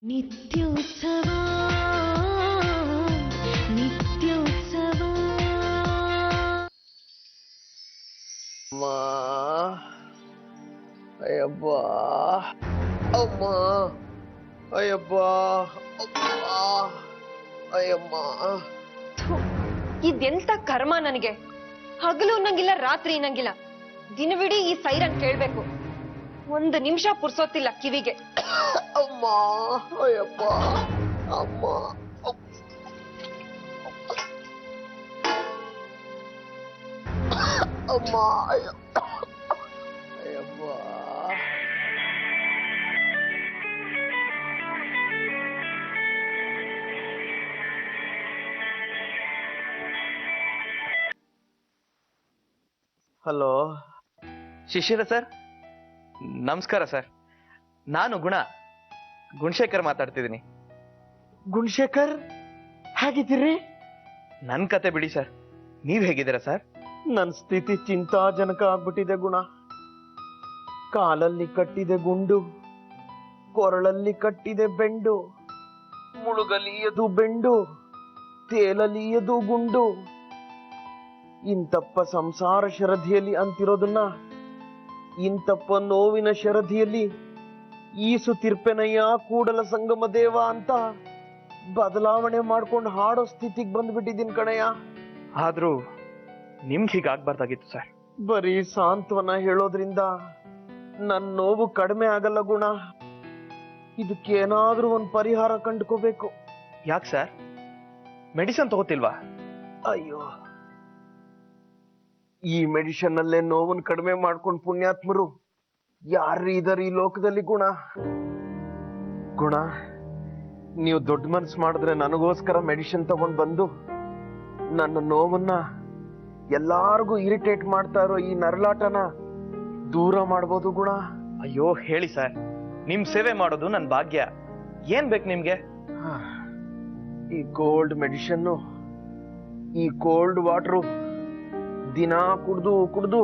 ನಿತ್ಯೋತ್ಸವ ನಿತ್ಯೋತ್ಸವ ಅಮ್ಮ ಅಯ್ಯಬ್ಬ ಅಮ್ಮ ಅಯ್ಯಬ್ಬ ಅಮ್ಮ ಅಯ್ಯಮ್ಮ. ಇದೆಂತ ಕರ್ಮ ನನಗೆ. ಹಗಲು ಅನ್ನಂಗಿಲ್ಲ, ರಾತ್ರಿ ಅನ್ನಂಗಿಲ್ಲ, ದಿನವಿಡೀ ಈ ಸೈರನ್ ಕೇಳ್ಬೇಕು. ಒಂದು ನಿಮಿಷ ಪುರ್ಸೋತಿಲ್ಲ ಕಿವಿಗೆ. ಅಮ್ಮ ಅಯ್ಯಪ್ಪ ಅಮ್ಮ ಅಮ್ಮ ಅಯ್ಯಪ್ಪ. ಹಲೋ ಶಿಶಿರ ಸರ್, ನಮಸ್ಕಾರ ಸರ್. ನಾನು ಗುಣಶೇಖರ್ ಮಾತಾಡ್ತಿದ್ದೀನಿ. ಗುಣಶೇಖರ್, ಹೇಗಿದ್ದೀರಿ? ನನ್ನ ಕತೆ ಬಿಡಿ ಸರ್, ನೀವ್ ಹೇಗಿದ್ದೀರಾ ಸರ್? ನನ್ನ ಸ್ಥಿತಿ ಚಿಂತಾಜನಕ ಆಗ್ಬಿಟ್ಟಿದೆ ಗುಣ. ಕಾಲಲ್ಲಿ ಕಟ್ಟಿದೆ ಗುಂಡು, ಕೊರಳಲ್ಲಿ ಕಟ್ಟಿದೆ ಬೆಂಡು, ಮುಳುಗಲಿಯದು ಬೆಂಡು, ತೇಲಲಿಯದು ಗುಂಡು. ಇಂತಪ್ಪ ಸಂಸಾರ ಶರಧಿಯಲ್ಲಿ ಅಂತಿರೋದನ್ನ ಇಂತಪ್ಪ ನೋವಿನ ಶರಧಿಯಲ್ಲಿ ಈಸುತ್ತಿರ್ಪೆನಯ್ಯ ಕೂಡಲ ಸಂಗಮ ದೇವ ಅಂತ ಬದಲಾವಣೆ ಮಾಡ್ಕೊಂಡು ಹಾಡೋ ಸ್ಥಿತಿಗೆ ಬಂದ್ಬಿಟ್ಟಿದ್ದೀನಿ ಕಣಯ್ಯ. ಆದ್ರೂ ನಿಮ್ಗೆ ಹೀಗಾಗ್ಬಾರ್ದಾಗಿತ್ತು ಸರ್. ಬರೀ ಸಾಂತ್ವನ ಹೇಳೋದ್ರಿಂದ ನನ್ನ ನೋವು ಕಡಿಮೆ ಆಗಲ್ಲ ಗುಣ. ಇದಕ್ಕೇನಾದ್ರೂ ಒಂದು ಪರಿಹಾರ ಕಂಡುಕೋಬೇಕು. ಯಾಕೆ ಸರ್, ಮೆಡಿಸನ್ ತಗೋತಿಲ್ವಾ? ಅಯ್ಯೋ, ಈ ಮೆಡಿಷನ್ ಅಲ್ಲೇ ನೋವನ್ನು ಕಡಿಮೆ ಮಾಡ್ಕೊಂಡು ಪುಣ್ಯಾತ್ಮರು ಯಾರು ಇದಾರೆ ಈ ಲೋಕದಲ್ಲಿ ಗುಣ. ನೀವು ದೊಡ್ಡ ಮನ್ಸು ಮಾಡಿದ್ರೆ ನನಗೋಸ್ಕರ ಮೆಡಿಸಿನ್ ತಗೊಂಡ್ ಬಂದು ನನ್ನ ನೋವನ್ನ, ಎಲ್ಲಾರ್ಗೂ ಇರಿಟೇಟ್ ಮಾಡ್ತಾ ಇರೋ ಈ ನರಳಾಟನ ದೂರ ಮಾಡ್ಬೋದು ಗುಣ. ಅಯ್ಯೋ ಹೇಳಿ ಸರ್, ನಿಮ್ ಸೇವೆ ಮಾಡೋದು ನನ್ ಭಾಗ್ಯ. ಏನ್ ಬೇಕು ನಿಮ್ಗೆ? ಈ ಕೋಲ್ಡ್ ಮೆಡಿಷನ್ನು, ಈ ಕೋಲ್ಡ್ ವಾಟ್ರು ದಿನ ಕುಡ್ದು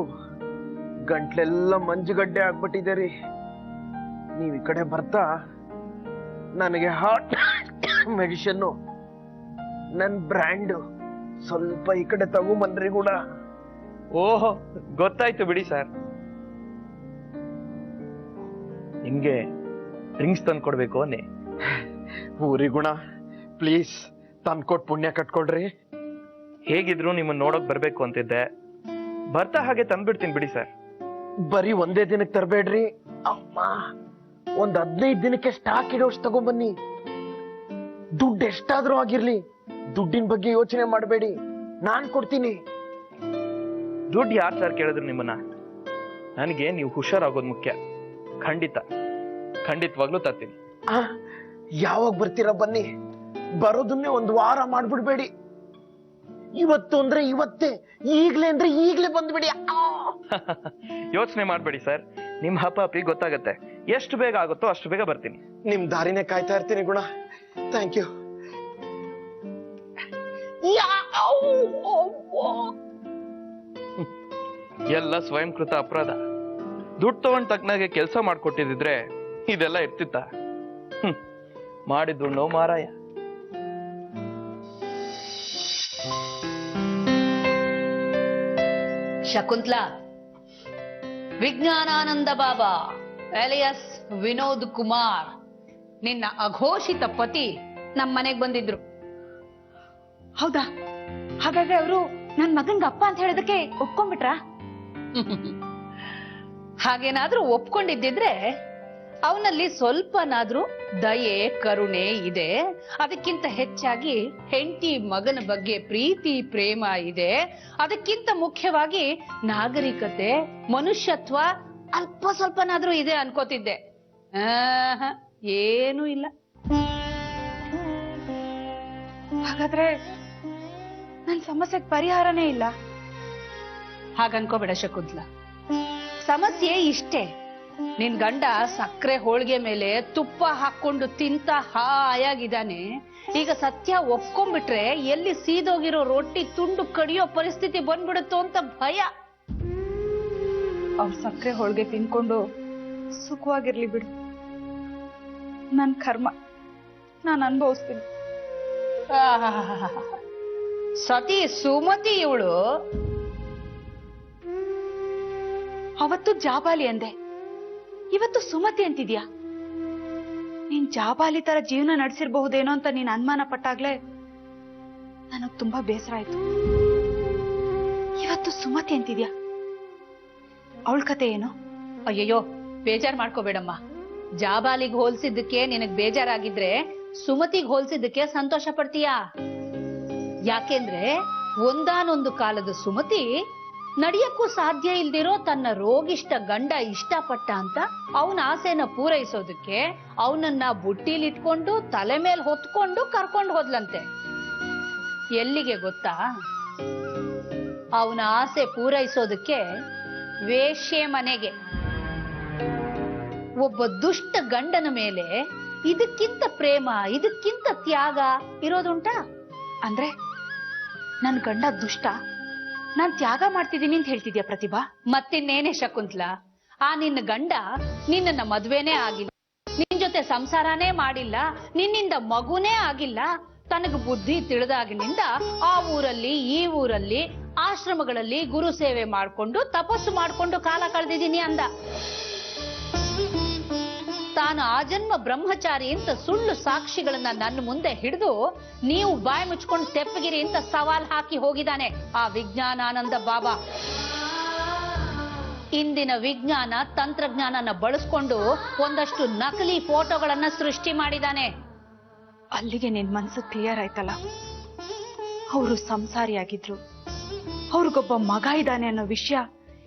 ಗಂಟ್ಲೆಲ್ಲ ಮಂಜುಗಡ್ಡೆ ಆಗ್ಬಿಟ್ಟಿದೆ ರೀ. ನೀವ್ ಈ ಕಡೆ ಬರ್ತಾ ನನಗೆ ಹಾಟ್ ಮೆಡಿಷನ್ನು, ನನ್ ಬ್ರ್ಯಾಂಡ್ ಸ್ವಲ್ಪ ಈ ಕಡೆ ತಗೊಂಬನ್ರಿ ಗುಣ. ಓಹೋ, ಗೊತ್ತಾಯ್ತು ಬಿಡಿ ಸರ್. ನಿಮ್ಗೆ ಡ್ರಿಂಕ್ಸ್ ತಂದು ಕೊಡ್ಬೇಕು ಅನ್ನೆ. ಊರಿ ಗುಣ, ಪ್ಲೀಸ್ ತಂದ್ಕೊಟ್ ಪುಣ್ಯ ಕಟ್ಕೊಳ್ರಿ. ಹೇಗಿದ್ರು ನಿಮ್ಮನ್ನ ನೋಡೋಕ್ ಬರ್ಬೇಕು ಅಂತಿದ್ದೆ, ಬರ್ತಾ ಹಾಗೆ ತಂದ್ಬಿಡ್ತೀನಿ ಬಿಡಿ ಸರ್. ಬರೀ ಒಂದೇ ದಿನಕ್ಕೆ ತರಬೇಡ್ರಿ ಅಮ್ಮ, ಒಂದ್ 15 ದಿನಕ್ಕೆ ಸ್ಟಾಕ್ ಇಡೋಷ್ಟು ತಗೊಂಬನ್ನಿ. ದುಡ್ಡು ಎಷ್ಟಾದ್ರೂ ಆಗಿರ್ಲಿ, ದುಡ್ಡಿನ ಬಗ್ಗೆ ಯೋಚನೆ ಮಾಡಬೇಡಿ, ನಾನ್ ಕೊಡ್ತೀನಿ. ದುಡ್ಡು ಯಾರು ಸರ್ ಕೇಳಿದ್ರು ನಿಮ್ಮನ್ನ? ನನಗೆ ನೀವು ಹುಷಾರಾಗೋದು ಮುಖ್ಯ. ಖಂಡಿತವಾಗ್ಲೂ ತರ್ತೀನಿ. ಯಾವಾಗ ಬರ್ತೀರಾ ಬನ್ನಿ. ಬರೋದನ್ನೇ ಒಂದು ವಾರ ಮಾಡ್ಬಿಡ್ಬೇಡಿ. ಇವತ್ತು ಅಂದ್ರೆ ಇವತ್ತೇ, ಈಗ್ಲೇ ಅಂದ್ರೆ ಈಗ್ಲೇ ಬಂದ್ಬಿಡಿ. ಯೋಚನೆ ಮಾಡ್ಬೇಡಿ ಸರ್, ನಿಮ್ ಹಪಾಪಿ ಗೊತ್ತಾಗತ್ತೆ. ಎಷ್ಟು ಬೇಗ ಆಗುತ್ತೋ ಅಷ್ಟು ಬೇಗ ಬರ್ತೀನಿ. ನಿಮ್ ದಾರಿನೇ ಕಾಯ್ತಾ ಇರ್ತೀನಿ ಗುಣ. Thank you. ಎಲ್ಲ ಸ್ವಯಂಕೃತ ಅಪರಾಧ. ದುಡ್ಡು ತಗೊಂಡ್ ತಕ್ಕನಾಗೆ ಕೆಲಸ ಮಾಡ್ಕೊಟ್ಟಿದ್ರೆ ಇದೆಲ್ಲ ಇರ್ತಿತ್ತ? ಮಾಡಿದ್ದು ನೋ ಮಾರಾಯ. ಶಕುಂತ್ಲಾ, ವಿಜ್ಞಾನಾನಂದ ಬಾಬಾ ಎಲಿಯಸ್ ವಿನೋದ್ ಕುಮಾರ್, ನಿನ್ನ ಅಘೋಷಿತ ಪತಿ ನಮ್ಮ ಮನೆಗ್ ಬಂದಿದ್ರು. ಹೌದಾ? ಹಾಗಾದ್ರೆ ಅವರು ನನ್ ಮಗನ್ಗೆ ಅಪ್ಪ ಅಂತ ಹೇಳೋದಕ್ಕೆ ಒಪ್ಕೊಂಡ್ಬಿಟ್ರಾ? ಹಾಗೇನಾದ್ರೂ ಒಪ್ಕೊಂಡಿದ್ದಿದ್ರೆ ಅವನಲ್ಲಿ ಸ್ವಲ್ಪನಾದ್ರೂ ದಯೆ ಕರುಣೆ ಇದೆ. ಅದಕ್ಕಿಂತ ಹೆಚ್ಚಾಗಿ ಹೆಂಡತಿ ಮಗನ ಬಗ್ಗೆ ಪ್ರೀತಿ ಪ್ರೇಮ ಇದೆ. ಅದಕ್ಕಿಂತ ಮುಖ್ಯವಾಗಿ ನಾಗರಿಕತೆ ಮನುಷ್ಯತ್ವ ಅಲ್ಪ ಸ್ವಲ್ಪನಾದ್ರೂ ಇದೆ ಅನ್ಕೋತಿದ್ದೆ. ಏನೂ ಇಲ್ಲ. ಹಾಗಾದ್ರೆ ನನ್ ಸಮಸ್ಯೆಗೆ ಪರಿಹಾರನೇ ಇಲ್ಲ. ಹಾಗನ್ಕೋಬೇಡ ಶಕುಂತ್ಲಾ, ಸಮಸ್ಯೆ ಇಷ್ಟೇ. ನಿನ್ ಗಂಡ ಸಕ್ಕರೆ ಹೋಳಿಗೆ ಮೇಲೆ ತುಪ್ಪ ಹಾಕೊಂಡು ತಿಂತ ಹಾಯಾಗಿದ್ದಾನೆ. ಈಗ ಸತ್ಯ ಒಪ್ಕೊಂಡ್ಬಿಟ್ರೆ ಎಲ್ಲಿ ಸೀದೋಗಿರೋ ರೊಟ್ಟಿ ತುಂಡು ಕಡಿಯೋ ಪರಿಸ್ಥಿತಿ ಬಂದ್ಬಿಡುತ್ತೋ ಅಂತ ಭಯ. ಅವ್ರ ಸಕ್ಕರೆ ಹೋಳಿಗೆ ತಿನ್ಕೊಂಡು ಸುಖವಾಗಿರ್ಲಿ ಬಿಡು. ನನ್ ಕರ್ಮ ನಾನು ಅನುಭವಿಸ್ತೀನಿ. ಸತಿ ಸುಮತಿ ಇವಳು. ಅವತ್ತು ಜಾಬಾಲಿ ಅಂದೆ, ಇವತ್ತು ಸುಮತಿ ಅಂತಿದ್ಯಾ? ನೀನ್ ಜಾಬಾಲಿ ತರ ಜೀವನ ನಡೆಸಿರ್ಬಹುದೇನೋ ಅಂತ ನೀನ್ ಅನುಮಾನ ಪಟ್ಟಾಗ್ಲೇ ನನಗ್ ತುಂಬಾ ಬೇಸರ ಆಯ್ತು. ಇವತ್ತು ಸುಮತಿ ಅಂತಿದ್ಯಾ? ಅವಳ ಕತೆ ಏನು? ಅಯ್ಯಯ್ಯೋ, ಬೇಜಾರ್ ಮಾಡ್ಕೋಬೇಡಮ್ಮ. ಜಾಬಾಲಿಗ್ ಹೋಲ್ಸಿದ್ದಕ್ಕೆ ನಿನಗ್ ಬೇಜಾರಾಗಿದ್ರೆ ಸುಮತಿಗ್ ಹೋಲ್ಸಿದ್ದಕ್ಕೆ ಸಂತೋಷ ಪಡ್ತೀಯಾ? ಯಾಕೆಂದ್ರೆ ಒಂದಾನೊಂದು ಕಾಲದ ಸುಮತಿ ನಡೆಯಕ್ಕೂ ಸಾಧ್ಯ ಇಲ್ದಿರೋ ತನ್ನ ರೋಗಿಷ್ಟ ಗಂಡ ಇಷ್ಟಪಟ್ಟ ಅಂತ ಅವನ ಆಸೆನ ಪೂರೈಸೋದಕ್ಕೆ ಅವನನ್ನ ಬುಟ್ಟಿಲಿಟ್ಕೊಂಡು ತಲೆ ಮೇಲೆ ಹೊತ್ಕೊಂಡು ಕರ್ಕೊಂಡು ಹೋದ್ಲಂತೆ. ಎಲ್ಲಿಗೆ ಗೊತ್ತಾ? ಅವನ ಆಸೆ ಪೂರೈಸೋದಕ್ಕೆ ವೇಶ್ಯೆ ಮನೆಗೆ. ಒಬ್ಬ ದುಷ್ಟ ಗಂಡನ ಮೇಲೆ ಇದಕ್ಕಿಂತ ಪ್ರೇಮ, ಇದಕ್ಕಿಂತ ತ್ಯಾಗ ಇರೋದುಂಟಾ? ಅಂದ್ರೆ ನನ್ ಗಂಡ ದುಷ್ಟ, ನಾನ್ ತ್ಯಾಗ ಮಾಡ್ತಿದ್ದೀನಿ ಅಂತ ಹೇಳ್ತಿದ್ಯಾ ಪ್ರತಿಭಾ? ಮತ್ತಿನ್ನೇನೆ ಶಕುಂತ್ಲಾ, ಆ ನಿನ್ನ ಗಂಡ ನಿನ್ನ ಮದ್ವೆನೇ ಆಗಿಲ್ಲ, ನಿನ್ ಜೊತೆ ಸಂಸಾರನೇ ಮಾಡಿಲ್ಲ, ನಿನ್ನಿಂದ ಮಗುನೇ ಆಗಿಲ್ಲ. ತನಗ ಬುದ್ಧಿ ತಿಳಿದಾಗಿನಿಂದ ಆ ಊರಲ್ಲಿ ಈ ಊರಲ್ಲಿ ಆಶ್ರಮಗಳಲ್ಲಿ ಗುರು ಸೇವೆ ಮಾಡ್ಕೊಂಡು ತಪಸ್ಸು ಮಾಡ್ಕೊಂಡು ಕಾಲ ಕಳೆದಿದ್ದೀನಿ ಅಂದ. ತಾನು ಆಜನ್ಮ ಬ್ರಹ್ಮಚಾರಿ ಅಂತ ಸುಳ್ಳು ಸಾಕ್ಷಿಗಳನ್ನ ನನ್ನ ಮುಂದೆ ಹಿಡಿದು ನೀವು ಬಾಯಿ ಮುಚ್ಕೊಂಡು ತೆಪ್ಪಗಿರಿ ಅಂತ ಸವಾಲ್ ಹಾಕಿ ಹೋಗಿದ್ದಾನೆ ಆ ವಿಜ್ಞಾನಾನಂದ ಬಾಬಾ. ಇಂದಿನ ವಿಜ್ಞಾನ ತಂತ್ರಜ್ಞಾನನ ಬಳಸ್ಕೊಂಡು ಒಂದಷ್ಟು ನಕಲಿ ಫೋಟೋಗಳನ್ನ ಸೃಷ್ಟಿ ಮಾಡಿದಾನೆ. ಅಲ್ಲಿಗೆ ನಿನ್ ಮನ್ಸು ಕ್ಲಿಯರ್ ಆಯ್ತಲ್ಲ. ಅವರು ಸಂಸಾರಿಯಾಗಿದ್ರು, ಅವ್ರಿಗೊಬ್ಬ ಮಗ ಇದ್ದಾನೆ ಅನ್ನೋ ವಿಷಯ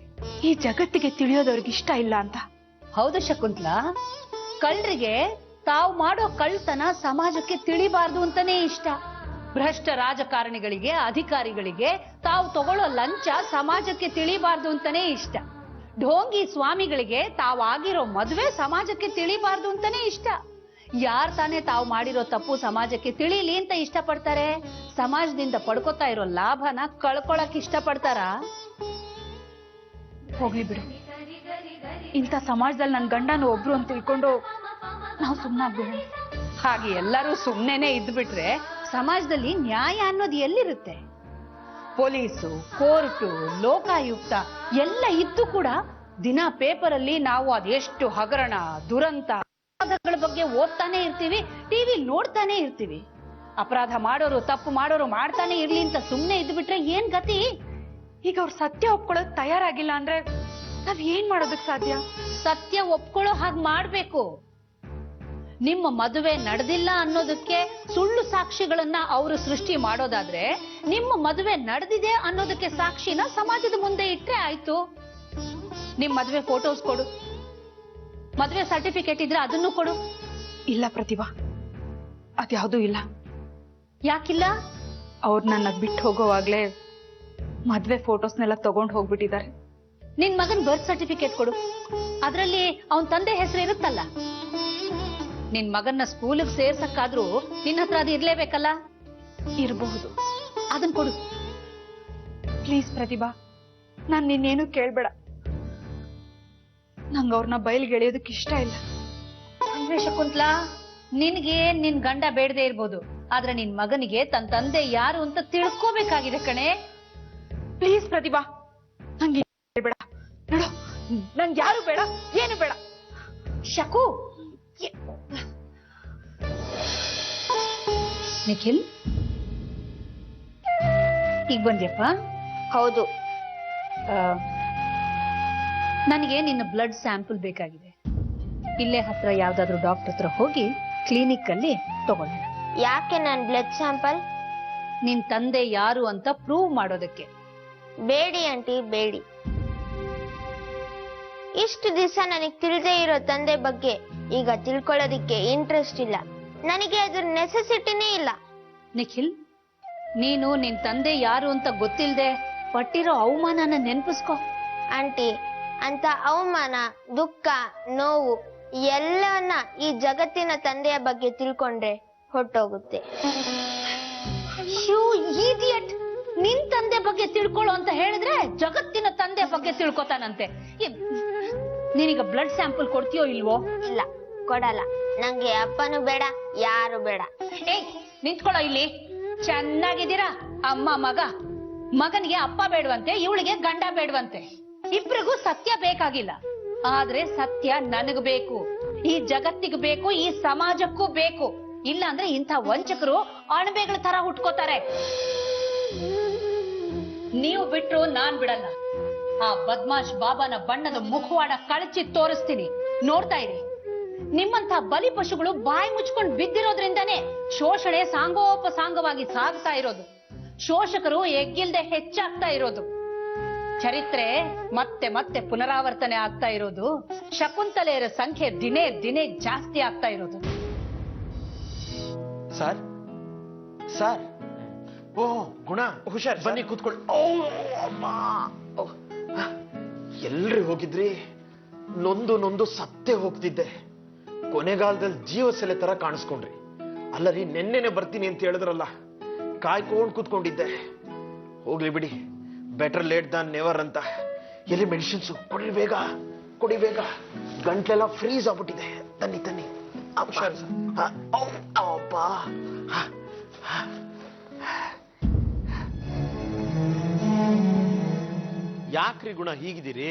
ಈ ಜಗತ್ತಿಗೆ ತಿಳಿಯೋದವ್ರಿಗೆ ಇಷ್ಟ ಇಲ್ಲ ಅಂತ. ಹೌದು ಶಕುಂತ್ಲಾ, ಕಳ್ಳರಿಗೆ ತಾವು ಮಾಡೋ ಕಳ್ತನ ಸಮಾಜಕ್ಕೆ ತಿಳಿಬಾರ್ದು ಅಂತಾನೆ ಇಷ್ಟ. ಭ್ರಷ್ಟ ರಾಜಕಾರಣಿಗಳಿಗೆ, ಅಧಿಕಾರಿಗಳಿಗೆ ತಾವು ತಗೊಳ್ಳೋ ಲಂಚ ಸಮಾಜಕ್ಕೆ ತಿಳಿಬಾರ್ದು ಅಂತಾನೆ ಇಷ್ಟ. ಢೋಂಗಿ ಸ್ವಾಮಿಗಳಿಗೆ ತಾವಾಗಿರೋ ಮದುವೆ ಸಮಾಜಕ್ಕೆ ತಿಳಿಬಾರ್ದು ಅಂತಾನೆ ಇಷ್ಟ. ಯಾರ್ ತಾನೇ ತಾವು ಮಾಡಿರೋ ತಪ್ಪು ಸಮಾಜಕ್ಕೆ ತಿಳಿಲಿ ಅಂತ ಇಷ್ಟಪಡ್ತಾರೆ? ಸಮಾಜದಿಂದ ಪಡ್ಕೋತಾ ಇರೋ ಲಾಭನ ಕಳ್ಕೊಳಕ್ ಇಷ್ಟಪಡ್ತಾರ? ಹೋಗ್ಲಿ ಬಿಡು, ಇಂಥ ಸಮಾಜದಲ್ಲಿ ನನ್ ಗಂಡನ ಒಬ್ರು ಅಂತ ತಿಳ್ಕೊಂಡು ನಾವು ಸುಮ್ಮನಾಗ್ಬೇಡ. ಹಾಗೆ ಎಲ್ಲರೂ ಸುಮ್ನೆನೆ ಇದ್ಬಿಟ್ರೆ ಸಮಾಜದಲ್ಲಿ ನ್ಯಾಯ ಅನ್ನೋದು ಎಲ್ಲಿರುತ್ತೆ? ಪೊಲೀಸು, ಕೋರ್ಟು, ಲೋಕಾಯುಕ್ತ ಎಲ್ಲ ಇದ್ದು ಕೂಡ ದಿನ ಪೇಪರ್ ಅಲ್ಲಿ ನಾವು ಅದೆಷ್ಟು ಹಗರಣ, ದುರಂತ, ಅಪರಾಧಗಳ ಬಗ್ಗೆ ಓದ್ತಾನೆ ಇರ್ತೀವಿ, ಟಿವಿ ನೋಡ್ತಾನೆ ಇರ್ತೀವಿ. ಅಪರಾಧ ಮಾಡೋರು, ತಪ್ಪು ಮಾಡೋರು ಮಾಡ್ತಾನೆ ಇರ್ಲಿ ಅಂತ ಸುಮ್ನೆ ಇದ್ಬಿಟ್ರೆ ಏನ್ ಗತಿ? ಈಗ ಅವ್ರು ಸತ್ಯ ಒಪ್ಕೊಳ್ಳೋಕ್ ತಯಾರಾಗಿಲ್ಲ ಅಂದ್ರೆ ನಾವ್ ಏನ್ ಮಾಡೋದಕ್ ಸಾಧ್ಯ? ಸತ್ಯ ಒಪ್ಕೊಳ್ಳೋ ಹಾಗೆ ಮಾಡ್ಬೇಕು. ನಿಮ್ಮ ಮದುವೆ ನಡೆದಿಲ್ಲ ಅನ್ನೋದಕ್ಕೆ ಸುಳ್ಳು ಸಾಕ್ಷಿಗಳನ್ನ ಅವರು ಸೃಷ್ಟಿ ಮಾಡೋದಾದ್ರೆ, ನಿಮ್ಮ ಮದುವೆ ನಡೆದಿದೆ ಅನ್ನೋದಕ್ಕೆ ಸಾಕ್ಷಿನ ಸಮಾಜದ ಮುಂದೆ ಇಟ್ರೆ ಆಯ್ತು. ನಿಮ್ ಮದುವೆ ಫೋಟೋಸ್ ಕೊಡು, ಮದುವೆ ಸರ್ಟಿಫಿಕೇಟ್ ಇದ್ರೆ ಅದನ್ನು ಕೊಡು. ಇಲ್ಲ ಪ್ರತಿಭಾ, ಅದ್ಯಾವುದೂ ಇಲ್ಲ. ಯಾಕಿಲ್ಲ? ಅವ್ರು ನನ್ನ ಬಿಟ್ಟು ಹೋಗೋವಾಗ್ಲೇ ಮದ್ವೆ ಫೋಟೋಸ್ನೆಲ್ಲ ತಗೊಂಡು ಹೋಗ್ಬಿಟ್ಟಿದ್ದಾರೆ. ನಿನ್ ಮಗನ್ ಬರ್ತ್ ಸರ್ಟಿಫಿಕೇಟ್ ಕೊಡು, ಅದ್ರಲ್ಲಿ ಅವನ್ ತಂದೆ ಹೆಸರು ಇರುತ್ತಲ್ಲ. ನಿನ್ ಮಗನ್ನ ಸ್ಕೂಲಿಗೆ ಸೇರ್ಸಕ್ಕಾದ್ರೂ ನಿನ್ನ ಹತ್ರ ಅದು ಇರ್ಲೇಬೇಕಲ್ಲ? ಇರಬಹುದು, ಅದನ್ ಕೊಡು ಪ್ಲೀಸ್ ಪ್ರತಿಭಾ. ನಾನ್ ನಿನ್ನೇನು ಕೇಳ್ಬೇಡ, ನಂಗ ಅವ್ರನ್ನ ಬಯಲ್ಗೆಳೆಯೋದಕ್ಕೆ ಇಷ್ಟ ಇಲ್ಲ. ಅಂದ್ರೆ ಶಕುಂತ್ಲಾ, ನಿನ್ಗೆ ನಿನ್ ಗಂಡ ಬೇಡದೆ ಇರ್ಬೋದು, ಆದ್ರೆ ನಿನ್ ಮಗನಿಗೆ ತನ್ನ ತಂದೆ ಯಾರು ಅಂತ ತಿಳ್ಕೋಬೇಕಾಗಿದೆ ಕಣೆ. ಪ್ಲೀಸ್ ಪ್ರತಿಭಾ, ನಂಗೆ ಬೇಡ ನೋಡು, ನಂಗೆ ಯಾರು ಬೇಡ, ಏನು ಬೇಡ. ಶಕು, ನಿಖಿಲ್ ಈಗ ಬಂದ್ಯಪ್ಪ? ಹೌದು. ನನಗೆ ನಿನ್ನ ಬ್ಲಡ್ ಸ್ಯಾಂಪಲ್ ಬೇಕಾಗಿದೆ. ಇಲ್ಲೇ ಹತ್ರ ಯಾವ್ದಾದ್ರು ಡಾಕ್ಟರ್ ಹತ್ರ ಹೋಗಿ ಕ್ಲಿನಿಕ್ ಅಲ್ಲಿ ತಗೊಳ್ಳೋಣ. ಯಾಕೆ ನನ್ ಬ್ಲಡ್ ಸ್ಯಾಂಪಲ್? ನಿನ್ ತಂದೆ ಯಾರು ಅಂತ ಪ್ರೂವ್ ಮಾಡೋದಕ್ಕೆ. ಬೇಡಿ ಆಂಟಿ, ಬೇಡಿ. ಇಷ್ಟು ದಿವಸ ನನಗೆ ತಿಳಿದೇ ಇರೋ ತಂದೆ ಬಗ್ಗೆ ಈಗ ತಿಳ್ಕೊಳ್ಳೋದಿಕ್ಕೆ ಇಂಟ್ರೆಸ್ಟ್ ಇಲ್ಲ. ನನಗೆ ಅದ್ರ ನೆಸೆಸಿಟಿನೇ ಇಲ್ಲ. ನಿಖಿಲ್, ನೀನು ನಿನ್ ತಂದೆ ಯಾರು ಅಂತ ಗೊತ್ತಿಲ್ದೆ ಪಟ್ಟಿರೋ ಅವಮಾನನ ನೆನ್ಪಿಸ್ಕೊ. ಆಂಟಿ, ಅಂತ ಅವಮಾನ, ದುಃಖ, ನೋವು ಎಲ್ಲವನ್ನ ಈ ಜಗತ್ತಿನ ತಂದೆಯ ಬಗ್ಗೆ ತಿಳ್ಕೊಂಡ್ರೆ ಹೊಟ್ಟೋಗುತ್ತೆ. ನಿನ್ ತಂದೆ ಬಗ್ಗೆ ತಿಳ್ಕೊಳ್ಳೋ ಅಂತ ಹೇಳಿದ್ರೆ ಜಗತ್ತಿನ ತಂದೆ ಬಗ್ಗೆ ತಿಳ್ಕೊತಾನಂತೆ. ನೀನೀಗ ಬ್ಲಡ್ ಸ್ಯಾಂಪಲ್ ಕೊಡ್ತೀಯೋ ಇಲ್ವೋ? ಇಲ್ಲ. ಕೊಡಲ್ಲ. ನಂಗೆ ಅಪ್ಪನೂ ಬೇಡ, ಯಾರು ಬೇಡ. ಏಯ್ ನಿಂತ್ಕೊಳ್ಳೋ ಇಲ್ಲಿ. ಚೆನ್ನಾಗಿದ್ದೀರಾ ಅಮ್ಮ ಮಗ? ಮಗನಿಗೆ ಅಪ್ಪ ಬೇಡವಂತೆ, ಇವಳಿಗೆ ಗಂಡ ಬೇಡವಂತೆ. ಇಬ್ರಿಗೂ ಸತ್ಯ ಬೇಕಾಗಿಲ್ಲ, ಆದ್ರೆ ಸತ್ಯ ನನಗ್ ಬೇಕು, ಈ ಜಗತ್ತಿಗೆ ಬೇಕು, ಈ ಸಮಾಜಕ್ಕೂ ಬೇಕು. ಇಲ್ಲ ಅಂದ್ರೆ ಇಂಥ ವಂಚಕರು ಅಣಬೆಗಳ ತರ ಹುಟ್ಕೋತಾರೆ. ನೀವು ಬಿಟ್ರು ನಾನ್ ಬಿಡಲ್ಲ. ಆ ಬದ್ಮಾಶ್ ಬಾಬಾನ ಬಣ್ಣದ ಮುಖವಾಡ ಕಳಚಿ ತೋರಿಸ್ತೀನಿ, ನೋಡ್ತಾ ಇರಿ. ನಿಮ್ಮಂತ ಬಲಿ ಪಶುಗಳು ಬಾಯಿ ಮುಚ್ಕೊಂಡು ಬಿದ್ದಿರೋದ್ರಿಂದಾನೇ ಶೋಷಣೆ ಸಾಂಗೋಪಸಾಂಗವಾಗಿ ಸಾಗ್ತಾ ಇರೋದು. ಶೋಷಕರು ಎಗ್ಗಿಲ್ದೆ ಹೆಚ್ಚಾಗ್ತಾ ಇರೋದು. ಚರಿತ್ರೆ ಮತ್ತೆ ಮತ್ತೆ ಪುನರಾವರ್ತನೆ ಆಗ್ತಾ ಇರೋದು. ಶಕುಂತಲೆಯರ ಸಂಖ್ಯೆ ದಿನೇ ದಿನೇ ಜಾಸ್ತಿ ಆಗ್ತಾ ಇರೋದು. ಸರ್ ಸರ್, ಓ ಗುಣ, ಹುಷಾರ್, ಬನ್ನಿ ಕೂತ್ಕೊಳ್ಳಿ. ಓ ಅಮ್ಮ, ಎಲ್ರಿ ಹೋಗಿದ್ರಿ? ನೊಂದು ಸತ್ತೇ ಹೋಗ್ತಿದ್ದೆ. ಕೊನೆಗಾಲದಲ್ಲಿ ಜೀವ ಸೆಲೆ ತರ ಕಾಣಿಸ್ಕೊಂಡ್ರಿ. ಅಲ್ಲ ರೀ, ನೆನ್ನೆನೆ ಬರ್ತೀನಿ ಅಂತ ಹೇಳಿದ್ರಲ್ಲ, ಕಾಯ್ಕೊಂಡ್ ಕೂತ್ಕೊಂಡಿದ್ದೆ. ಹೋಗ್ಲಿ ಬಿಡಿ, ಬೆಟರ್ ಲೇಟ್ ದಾನ್ ನೆವರ್ ಅಂತ. ಎಲ್ಲಿ ಮೆಡಿಸಿನ್ಸು ಕೊಡಿ ಬೇಗ, ಕೊಡಿ ಬೇಗ. ಗಂಟ್ಲೆಲ್ಲ ಫ್ರೀಸ್ ಆಗ್ಬಿಟ್ಟಿದೆ. ತನ್ನಿ ತನ್ನಿ. ಅಪ್ಪ, ಯಾಕ್ರಿ ಗುಣ ಹೀಗಿದ್ದೀರಿ?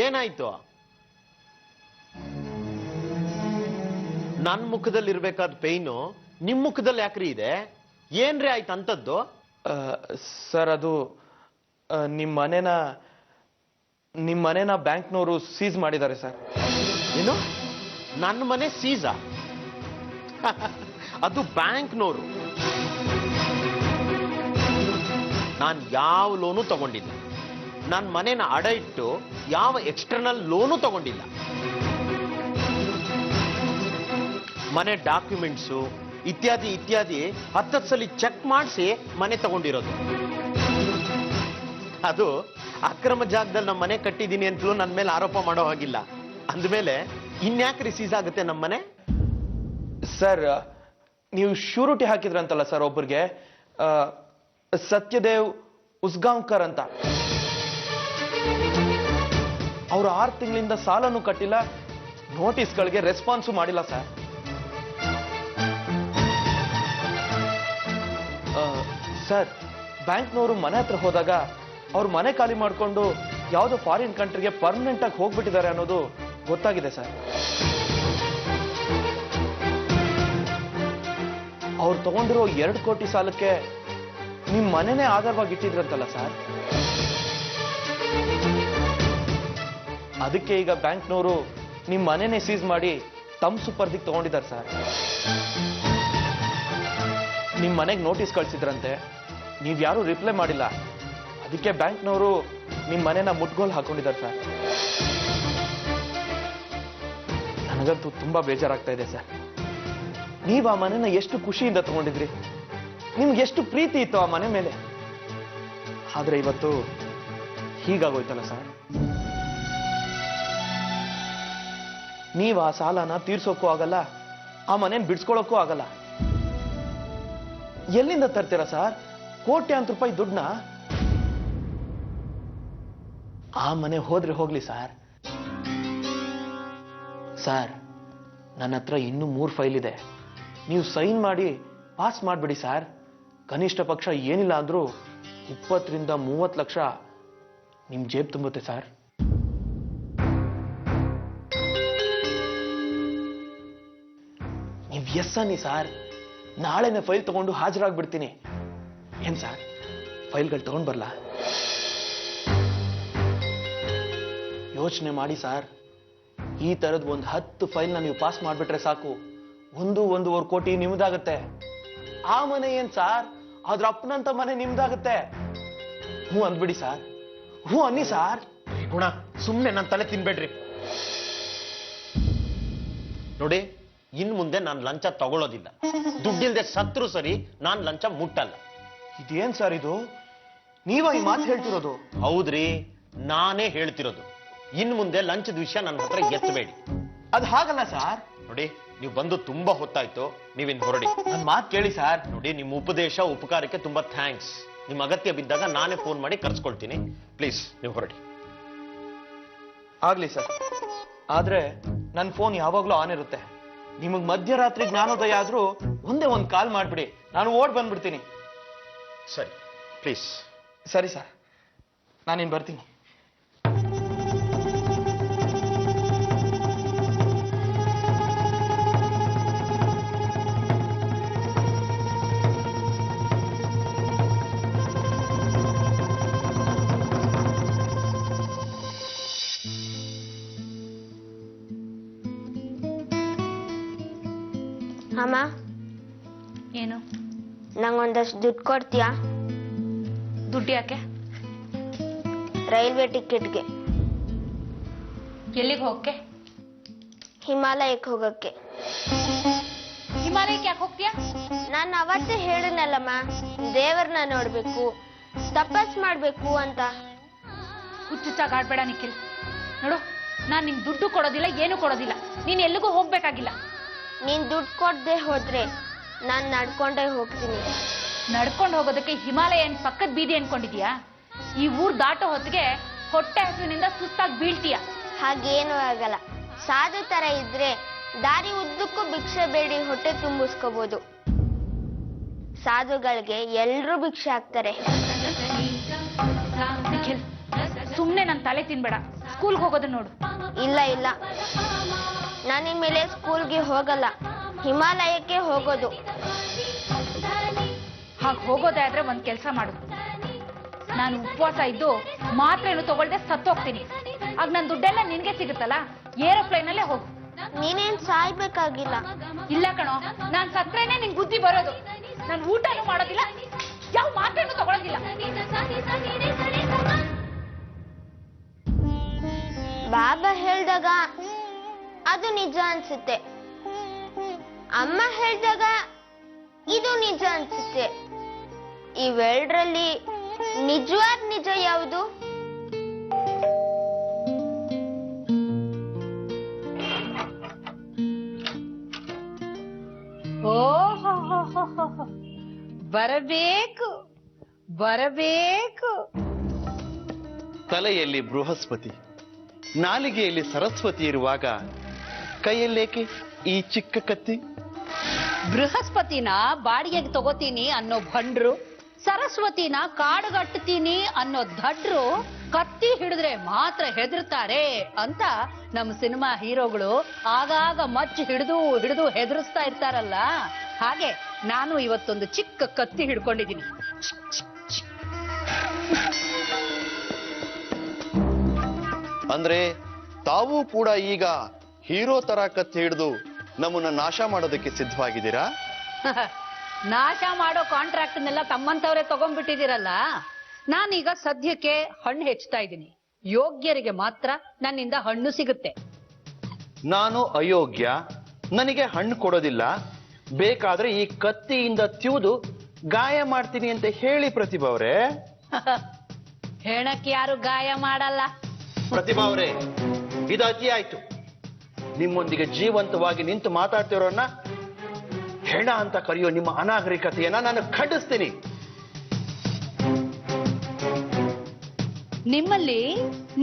ಏನಾಯ್ತು? ನನ್ ಮುಖದಲ್ಲಿ ಇರ್ಬೇಕಾದ ಪೈನು ನಿಮ್ ಮುಖದಲ್ಲಿ ಯಾಕ್ರಿ ಇದೆ? ಏನ್ರಿ ಆಯ್ತು ಅಂತದ್ದು? ಸರ್, ಅದು ನಿಮ್ಮ ಮನೆನ ಬ್ಯಾಂಕ್ನವರು ಸೀಸ್ ಮಾಡಿದ್ದಾರೆ ಸರ್. ಏನು? ನನ್ನ ಮನೆ ಸೀಸಾ? ಅದು ಬ್ಯಾಂಕ್ನವರು. ನಾನು ಯಾವ ಲೋನು ತಗೊಂಡಿಲ್ಲ. ನನ್ನ ಮನೆನ ಅಡ ಇಟ್ಟು ಯಾವ ಎಕ್ಸ್ಟರ್ನಲ್ ಲೋನು ತಗೊಂಡಿಲ್ಲ. ಮನೆ ಡಾಕ್ಯುಮೆಂಟ್ಸು ಇತ್ಯಾದಿ ಇತ್ಯಾದಿ 10 ಸಲ ಚೆಕ್ ಮಾಡಿಸಿ ಮನೆ ತಗೊಂಡಿರೋದು. ಅದು ಅಕ್ರಮ ಜಾಗದಲ್ಲಿ ನಮ್ಮ ಮನೆ ಕಟ್ಟಿದ್ದೀನಿ ಅಂತಲೂ ನನ್ನ ಮೇಲೆ ಆರೋಪ ಮಾಡೋ ಹಾಗಿಲ್ಲ. ಅಂದಮೇಲೆ ಇನ್ಯಾಕೆ ರಿಸೀಸ್ ಆಗುತ್ತೆ ನಮ್ಮ ಮನೆ? ಸರ್, ನೀವು ಶ್ಯೂರಿಟಿ ಹಾಕಿದ್ರಂತಲ್ಲ ಸರ್ ಒಬ್ಬರಿಗೆ, ಸತ್ಯದೇವ್ ಉಸ್ಗಾಂವ್ಕರ್ ಅಂತ. ಅವರು 6 ತಿಂಗಳಿಂದ ಸಾಲನು ಕಟ್ಟಿಲ್ಲ, ನೋಟಿಸ್ಗಳಿಗೆ ರೆಸ್ಪಾನ್ಸು ಮಾಡಿಲ್ಲ ಸರ್. ಸರ್, ಬ್ಯಾಂಕ್ನವರು ಮನೆ ಹತ್ರ ಹೋದಾಗ ಅವ್ರ ಮನೆ ಖಾಲಿ ಮಾಡಿಕೊಂಡು ಯಾವುದೋ ಫಾರಿನ್ ಕಂಟ್ರಿಗೆ ಪರ್ಮನೆಂಟ್ ಆಗಿ ಹೋಗ್ಬಿಟ್ಟಿದ್ದಾರೆ ಅನ್ನೋದು ಗೊತ್ತಾಗಿದೆ ಸರ್. ಅವ್ರು ತಗೊಂಡಿರೋ 2 ಕೋಟಿ ಸಾಲಕ್ಕೆ ನಿಮ್ ಮನೆನೇ ಆಧಾರವಾಗಿ ಇಟ್ಟಿದ್ರಂತಲ್ಲ ಸರ್. ಅದಕ್ಕೆ ಈಗ ಬ್ಯಾಂಕ್ನವರು ನಿಮ್ ಮನೆನೇ ಸೀಸ್ ಮಾಡಿ ತಮ್ಮ ಸುಪರ್ದಿಗೆ ತಗೊಂಡಿದ್ದಾರೆ ಸರ್. ನಿಮ್ ಮನೆಗೆ ನೋಟಿಸ್ ಕಳ್ಸಿದ್ರಂತೆ, ನೀವ್ಯಾರು ರಿಪ್ಲೈ ಮಾಡಿಲ್ಲ. ಅದಕ್ಕೆ ಬ್ಯಾಂಕ್ನವರು ನಿಮ್ ಮನೆನ ಮುಟ್ಗೋಲ್ ಹಾಕೊಂಡಿದ್ದಾರೆ ಸರ್. ನನಗಂತೂ ತುಂಬಾ ಬೇಜಾರಾಗ್ತಾ ಇದೆ ಸರ್. ನೀವ್ ಆ ಮನೆನ ಎಷ್ಟು ಖುಷಿಯಿಂದ ತಗೊಂಡಿದ್ರಿ, ನಿಮ್ಗೆ ಎಷ್ಟು ಪ್ರೀತಿ ಇತ್ತು ಆ ಮನೆ ಮೇಲೆ. ಆದ್ರೆ ಇವತ್ತು ಹೀಗಾಗೋಯ್ತಲ್ಲ ಸರ್. ನೀವ್ ಆ ಸಾಲನ ತೀರ್ಸೋಕ್ಕೂ ಆಗಲ್ಲ, ಆ ಮನೇನ್ ಬಿಡ್ಸ್ಕೊಳಕ್ಕೂ ಆಗಲ್ಲ. ಎಲ್ಲಿಂದ ತರ್ತೀರಾ ಸರ್ ಕೋಟ್ಯಾಂತರ ರೂಪಾಯಿ ದುಡ್ಡನ್ನ? ಆ ಮನೆ ಹೋದ್ರೆ ಹೋಗ್ಲಿ ಸರ್. ಸರ್, ನನ್ನ ಹತ್ರ ಇನ್ನೂ 3 ಫೈಲ್ ಇದೆ. ನೀವು ಸೈನ್ ಮಾಡಿ ಪಾಸ್ ಮಾಡ್ಬಿಡಿ ಸರ್. ಕನಿಷ್ಠ ಪಕ್ಷ ಏನಿಲ್ಲ ಅಂದ್ರೂ 20 ರಿಂದ 30 ಲಕ್ಷ ನಿಮ್ ಜೇಬ್ ತುಂಬುತ್ತೆ ಸರ್. ನೀವ್ ಎಸ್ ಅನ್ನಿ ಸರ್, ನಾಳೆನೆ ಫೈಲ್ ತಗೊಂಡು ಹಾಜರಾಗ್ಬಿಡ್ತೀನಿ. ಏನ್ ಸರ್, ಫೈಲ್ಗಳು ತಗೊಂಡ್ ಬರ್ಲಾ? ಯೋಚನೆ ಮಾಡಿ ಸರ್, ಈ ತರದ್ 10 ಫೈಲ್ನ ನೀವು ಪಾಸ್ ಮಾಡ್ಬಿಟ್ರೆ ಸಾಕು, 1-1.5 ಕೋಟಿ ನಿಮ್ದಾಗತ್ತೆ. ಆ ಮನೆ ಏನ್ ಸಾರ್, ಅದ್ರ ಅಪ್ಪನಂತ ಮನೆ ನಿಮ್ದಾಗತ್ತೆ. ಹ್ಞೂ ಅಂದ್ಬಿಡಿ ಸಾರ್, ಹ್ಞೂ ಅನ್ನಿ ಸಾರ್. ಗುಣ, ಸುಮ್ನೆ ನನ್ನ ತಲೆ ತಿನ್ಬೇಡ್ರಿ. ನೋಡಿ, ಇನ್ ಮುಂದೆ ನಾನು ಲಂಚ ತಗೊಳ್ಳೋದಿಲ್ಲ. ದುಡ್ಡಿಲ್ದೆ ಸತ್ರು ಸರಿ, ನಾನ್ ಲಂಚ ಮುಟ್ಟಲ್ಲ. ಇದೇನ್ ಸರ್ ಇದು? ನೀವ ಈ ಮಾತು ಹೇಳ್ತಿರೋದು? ಹೌದ್ರಿ, ನಾನೇ ಹೇಳ್ತಿರೋದು. ಇನ್ ಮುಂದೆ ಲಂಚದ ವಿಷಯ ನನ್ನ ಹತ್ರ ಎತ್ತಬೇಡಿ. ಅದ್ ಹಾಗಲ್ಲ ಸರ್. ನೋಡಿ, ನೀವು ಬಂದು ತುಂಬಾ ಹೊತ್ತಾಯ್ತು, ನೀವಿನ್ ಹೊರಡಿ. ನನ್ ಮಾತು ಕೇಳಿ ಸರ್. ನೋಡಿ, ನಿಮ್ಮ ಉಪದೇಶ ಉಪಕಾರಕ್ಕೆ ತುಂಬಾ ಥ್ಯಾಂಕ್ಸ್. ನಿಮ್ ಅಗತ್ಯ ಬಿದ್ದಾಗ ನಾನೇ ಫೋನ್ ಮಾಡಿ ಕರ್ಸ್ಕೊಳ್ತೀನಿ. ಪ್ಲೀಸ್ ನೀವು ಹೊರಡಿ. ಆಗ್ಲಿ ಸರ್, ಆದ್ರೆ ನನ್ನ ಫೋನ್ ಯಾವಾಗ್ಲೂ ಆನ್ ಇರುತ್ತೆ. ನಿಮಗ್ ಮಧ್ಯರಾತ್ರಿ ಜ್ಞಾನೋದಯ ಆದ್ರೂ ಒಂದೇ ಒಂದು ಕಾಲ್ ಮಾಡ್ಬಿಡಿ, ನಾನು ಓಡ್ ಬಂದ್ಬಿಡ್ತೀನಿ. ಸರಿ ಪ್ಲೀಸ್. ಸರಿ ಸರ್, ನಾನಿನ್ ಬರ್ತೀನಿ. ಅಮ್ಮ, ಏನು ನಂಗೊಂದಷ್ಟು ದುಡ್ಡು ಕೊಡ್ತೀಯಾ? ದುಡ್ಡು ಯಾಕೆ? ರೈಲ್ವೆ ಟಿಕೆಟ್ಗೆ. ಎಲ್ಲಿಗೆ ಹೋಗಕ್ಕೆ? ಹಿಮಾಲಯಕ್ಕೆ ಹೋಗಕ್ಕೆ. ಹಿಮಾಲಯಕ್ಕೆ ಯಾಕೆ ಹೋಗ್ತೀಯಾ? ನಾನು ಅವತ್ತೇ ಹೇಳಿದ್ನಲ್ಲಮ್ಮ, ದೇವರನ್ನ ನೋಡ್ಬೇಕು, ತಪಸ್ ಮಾಡ್ಬೇಕು ಅಂತ. ಹುಚ್ಚುಚ್ಚಾಗಿ ಆಡ್ಬೇಡ ನಿಖಿಲ್. ನೋಡು, ನಾನ್ ನಿಂಗೆ ದುಡ್ಡು ಕೊಡೋದಿಲ್ಲ, ಏನು ಕೊಡೋದಿಲ್ಲ. ನೀನ್ ಎಲ್ಲಿಗೂ ಹೋಗ್ಬೇಕಾಗಿಲ್ಲ. ನೀನ್ ದುಡ್ಡು ಕೊಡದೆ ಹೋದ್ರೆ ನಾನ್ ನಡ್ಕೊಂಡೇ ಹೋಗ್ತೀನಿ. ನಡ್ಕೊಂಡು ಹೋಗೋದಕ್ಕೆ ಹಿಮಾಲಯ ಏನ್ ಪಕ್ಕದ ಬೀದಿ ಅನ್ಕೊಂಡಿದ್ಯಾ? ಈ ಊರ್ ದಾಟೋ ಹೊತ್ತಿಗೆ ಹೊಟ್ಟೆ ಹಸುವಿನಿಂದ ಸುಸ್ತಾಗಿ ಬೀಳ್ತೀಯ. ಹಾಗೇನು ಆಗಲ್ಲ. ಸಾಧು ತರ ಇದ್ರೆ ದಾರಿ ಉದ್ದಕ್ಕೂ ಭಿಕ್ಷೆ ಬೇಡಿ ಹೊಟ್ಟೆ ತುಂಬಿಸ್ಕೋಬಹುದು. ಸಾಧುಗಳಿಗೆ ಎಲ್ರೂ ಭಿಕ್ಷೆ ಹಾಕ್ತಾರೆ. ನಿಖಿಲ್, ಸುಮ್ನೆ ನನ್ ತಲೆ ತಿನ್ಬೇಡ. ಸ್ಕೂಲ್ಗೆ ಹೋಗೋದು ನೋಡು. ಇಲ್ಲ ಇಲ್ಲ, ನಾನಿನ್ಮೇಲೆ ಸ್ಕೂಲ್ಗೆ ಹೋಗಲ್ಲ, ಹಿಮಾಲಯಕ್ಕೆ ಹೋಗೋದು. ಹಾಗೆ ಹೋಗೋದೇ ಆದ್ರೆ ಒಂದ್ ಕೆಲ್ಸ ಮಾಡು. ನಾನು ಉಪವಾಸ ಇದ್ದು ಮಾತ್ರೇನು ತಗೊಳ್ದೆ ಸತ್ತೋಗ್ತೀನಿ. ಆಗ ನನ್ ದುಡ್ಡೆಲ್ಲ ನಿನ್ಗೆ ಸಿಗುತ್ತಲ್ಲ, ಏರೋಪ್ಲೈನ್ ಅಲ್ಲೇ ಹೋಗು. ನೀನೇನ್ ಸಾಯ್ಬೇಕಾಗಿಲ್ಲ. ಇಲ್ಲ ಕಣೋ, ನಾನ್ ಸತ್ರೇನೆ ನಿನ್ ಬುದ್ಧಿ ಬರೋದು. ನಾನು ಊಟನೂ ಮಾಡೋದಿಲ್ಲ, ಯಾವ ಮಾತ್ರೇನು ತಗೊಳೋದಿಲ್ಲ. ಬಾಬಾ ಹೇಳ್ದಾಗ ಅದು ನಿಜ ಅನ್ಸುತ್ತೆ, ಅಮ್ಮ ಹೇಳ್ದಾಗ ಇದು ನಿಜ ಅನ್ಸುತ್ತೆ. ಇವೆರಡರಲ್ಲಿ ನಿಜವಾದ ನಿಜ ಯಾವುದು? ಓಹೋ, ಬರಬೇಕು ಬರಬೇಕು. ತಲೆಯಲ್ಲಿ ಬೃಹಸ್ಪತಿ, ನಾಲಿಗೆಯಲ್ಲಿ ಸರಸ್ವತಿ ಇರುವಾಗ ಕೈಯಲ್ಲೇಕೆ ಈ ಚಿಕ್ಕ ಕತ್ತಿ? ಬೃಹಸ್ಪತಿನ ಬಾಡಿಗೆಗೆ ತಗೋತೀನಿ ಅನ್ನೋ ಭಂಡ್ರು, ಸರಸ್ವತಿನ ಕಾಡುಗಟ್ಟುತ್ತೀನಿ ಅನ್ನೋ ದಡ್ರು ಕತ್ತಿ ಹಿಡಿದ್ರೆ ಮಾತ್ರ ಹೆದರ್ತಾರೆ ಅಂತ ನಮ್ಮ ಸಿನಿಮಾ ಹೀರೋಗಳು ಆಗಾಗ ಮಚ್ಚು ಹಿಡಿದು ಹಿಡಿದು ಹೆದರಿಸ್ತಾ ಇರ್ತಾರಲ್ಲ, ಹಾಗೆ ನಾನು ಇವತ್ತೊಂದು ಚಿಕ್ಕ ಕತ್ತಿ ಹಿಡ್ಕೊಂಡಿದ್ದೀನಿ. ಅಂದ್ರೆ ತಾವು ಕೂಡ ಈಗ ಹೀರೋ ತರ ಕತ್ತಿ ಹಿಡಿದು ನಮ್ಮನ್ನ ನಾಶ ಮಾಡೋದಕ್ಕೆ ಸಿದ್ಧವಾಗಿದ್ದೀರಾ? ನಾಶ ಮಾಡೋ ಕಾಂಟ್ರಾಕ್ಟ್ನೆಲ್ಲ ತಮ್ಮಂತವ್ರೆ ತಗೊಂಡ್ಬಿಟ್ಟಿದ್ದೀರಲ್ಲ. ನಾನೀಗ ಸದ್ಯಕ್ಕೆ ಹಣ್ಣು ಹೆಚ್ಚುತ್ತಾ ಇದ್ದೀನಿ. ಯೋಗ್ಯರಿಗೆ ಮಾತ್ರ ನನ್ನಿಂದ ಹಣ್ಣು ಸಿಗುತ್ತೆ. ನಾನು ಅಯೋಗ್ಯ, ನನಗೆ ಹಣ್ಣು ಕೊಡೋದಿಲ್ಲ, ಬೇಕಾದ್ರೆ ಈ ಕತ್ತಿಯಿಂದ ತಿವಿದು ಗಾಯ ಮಾಡ್ತೀನಿ ಅಂತ ಹೇಳಿ ಪ್ರತಿಭಾ ಅವರೇ. ಹೆಣಕ್ಕೆ ಯಾರು ಗಾಯ ಮಾಡಲ್ಲ. ಪ್ರತಿಭಾ ಅವರೇ, ಇದು ಅತಿ ಆಯ್ತು. ನಿಮ್ಮೊಂದಿಗೆ ಜೀವಂತವಾಗಿ ನಿಂತು ಮಾತಾಡ್ತಿರೋನ್ನ ಹೆಣ ಅಂತ ಕರೆಯೋ ನಿಮ್ಮ ಅನಾಗರಿಕತೆಯನ್ನ ನಾನು ಖಂಡಿಸ್ತೀನಿ. ನಿಮ್ಮಲ್ಲಿ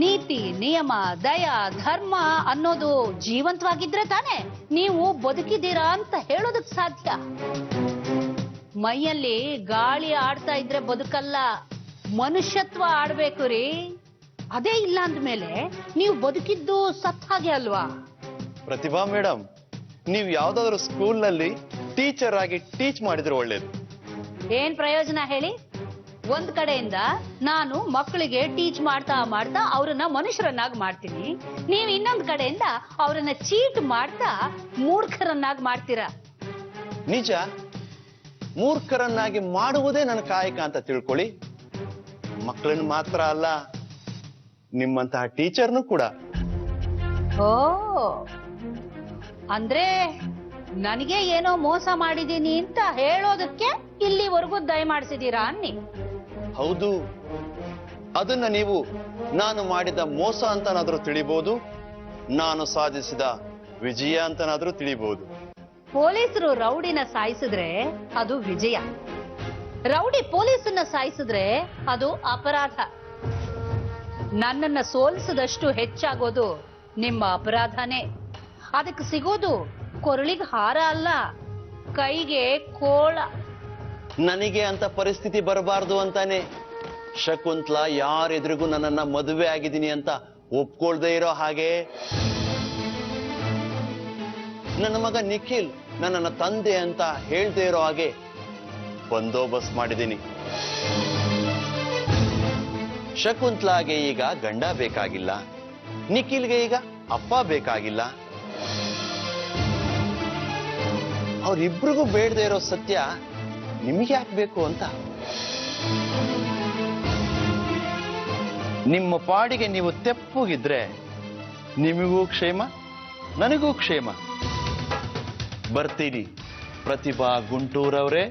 ನೀತಿ, ನಿಯಮ, ದಯ, ಧರ್ಮ ಅನ್ನೋದು ಜೀವಂತವಾಗಿದ್ರೆ ತಾನೆ ನೀವು ಬದುಕಿದ್ದೀರಾ ಅಂತ ಹೇಳೋದಕ್ ಸಾಧ್ಯ. ಮೈಯಲ್ಲಿ ಗಾಳಿ ಆಡ್ತಾ ಇದ್ರೆ ಬದುಕಲ್ಲ, ಮನುಷ್ಯತ್ವ ಆಡ್ಬೇಕು ರೀ. ಅದೇ ಇಲ್ಲ ಅಂದ್ಮೇಲೆ ನೀವು ಬದುಕಿದ್ದು ಸತ್ ಹಾಗೆ ಅಲ್ವಾ? ಪ್ರತಿಭಾ ಮೇಡಮ್, ನೀವು ಯಾವ್ದಾದ್ರು ಸ್ಕೂಲ್ನಲ್ಲಿ ಟೀಚರ್ ಆಗಿ ಟೀಚ್ ಮಾಡಿದ್ರೆ ಒಳ್ಳೇದು. ಏನ್ ಪ್ರಯೋಜನ ಹೇಳಿ? ಒಂದ್ ಕಡೆಯಿಂದ ನಾನು ಮಕ್ಕಳಿಗೆ ಟೀಚ್ ಮಾಡ್ತಾ ಮಾಡ್ತಾ ಅವ್ರನ್ನ ಮನುಷ್ಯರನ್ನಾಗಿ ಮಾಡ್ತೀನಿ, ನೀವು ಇನ್ನೊಂದ್ ಕಡೆಯಿಂದ ಅವ್ರನ್ನ ಚೀಟ್ ಮಾಡ್ತಾ ಮೂರ್ಖರನ್ನಾಗಿ ಮಾಡ್ತೀರಾ. ನಿಜ, ಮೂರ್ಖರನ್ನಾಗಿ ಮಾಡುವುದೇ ನನ್ನ ಕಾಯಕ ಅಂತ ತಿಳ್ಕೊಳ್ಳಿ. ಮಕ್ಕಳನ್ನ ಮಾತ್ರ ಅಲ್ಲ, ನಿಮ್ಮಂತಹ ಟೀಚರ್ನು ಕೂಡ. ಓ, ಅಂದ್ರೆ ನನಗೆ ಏನೋ ಮೋಸ ಮಾಡಿದೀನಿ ಅಂತ ಹೇಳೋದಕ್ಕೆ ಇಲ್ಲಿವರೆಗೂ ದಯಮಾಡಿಸಿದೀರಾ ಅನ್ನಿ? ಹೌದು, ಅದನ್ನ ನೀವು ನಾನು ಮಾಡಿದ ಮೋಸ ಅಂತನಾದ್ರೂ ತಿಳಿಬಹುದು, ನಾನು ಸಾಧಿಸಿದ ವಿಜಯ ಅಂತನಾದ್ರೂ ತಿಳಿಬಹುದು. ಪೊಲೀಸರು ರೌಡಿನ ಸಾಯಿಸಿದ್ರೆ ಅದು ವಿಜಯ, ರೌಡಿ ಪೊಲೀಸನ್ನ ಸಾಯಿಸಿದ್ರೆ ಅದು ಅಪರಾಧ. ನನ್ನನ್ನ ಸೋಲಿಸದಷ್ಟು ಹೆಚ್ಚಾಗೋದು ನಿಮ್ಮ ಅಪರಾಧನೇ. ಅದಕ್ಕೆ ಸಿಗೋದು ಕೊರಳಿಗೆ ಹಾರ ಅಲ್ಲ, ಕೈಗೆ ಕೋಳ. ನನಗೆ ಅಂತ ಪರಿಸ್ಥಿತಿ ಬರಬಾರ್ದು ಅಂತಾನೆ ಶಕುಂತ್ಲಾ ಯಾರೆದ್ರಿಗೂ ನನ್ನನ್ನ ಮದುವೆ ಆಗಿದ್ದೀನಿ ಅಂತ ಒಪ್ಕೊಳ್ದೇ ಇರೋ ಹಾಗೆ ನನ್ನ ಮಗ ನಿಖಿಲ್ ನನ್ನನ್ನ ತಂದೆ ಅಂತ ಹೇಳ್ದೇ ಇರೋ ಹಾಗೆ ಬಂದೋಬಸ್ತ್ ಮಾಡಿದ್ದೀನಿ. ಶಕುಂತ್ಲಾಗೆ ಈಗ ಗಂಡ ಬೇಕಾಗಿಲ್ಲ, ನಿಖಿಲ್ಗೆ ಈಗ ಅಪ್ಪ ಬೇಕಾಗಿಲ್ಲ. ಅವ್ರಿಬ್ರಿಗೂ ಬೇಡದೇ ಇರೋ ಸತ್ಯ ನಿಮಗೆ ಯಾಕೆ ಬೇಕು ಅಂತ. ನಿಮ್ಮ ಪಾಡಿಗೆ ನೀವು ತೆಪ್ಪಗಿದ್ರೆ ನಿಮಗೂ ಕ್ಷೇಮ, ನನಗೂ ಕ್ಷೇಮ. ಬರ್ತೀನಿ ಪ್ರತಿಭಾ ಗುಂಟೂರವ್ರೆ.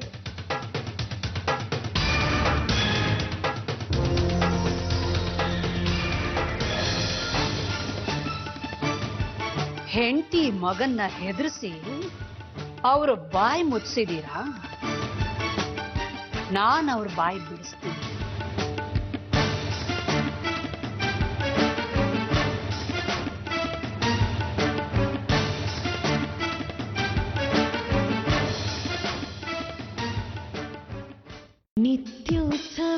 ಹೆಂಡತಿ ಮಗನ್ನ ಹೆದರ್ಸಿ ಅವ್ರ ಬಾಯಿ ಮುಚ್ಚಿದೀರಾ? ನಾನ್ ಅವ್ರ ಬಾಯಿ ಬಿಡಿಸ್ತೀನಿ. ನಿತ್ಯೋತ್ಸವ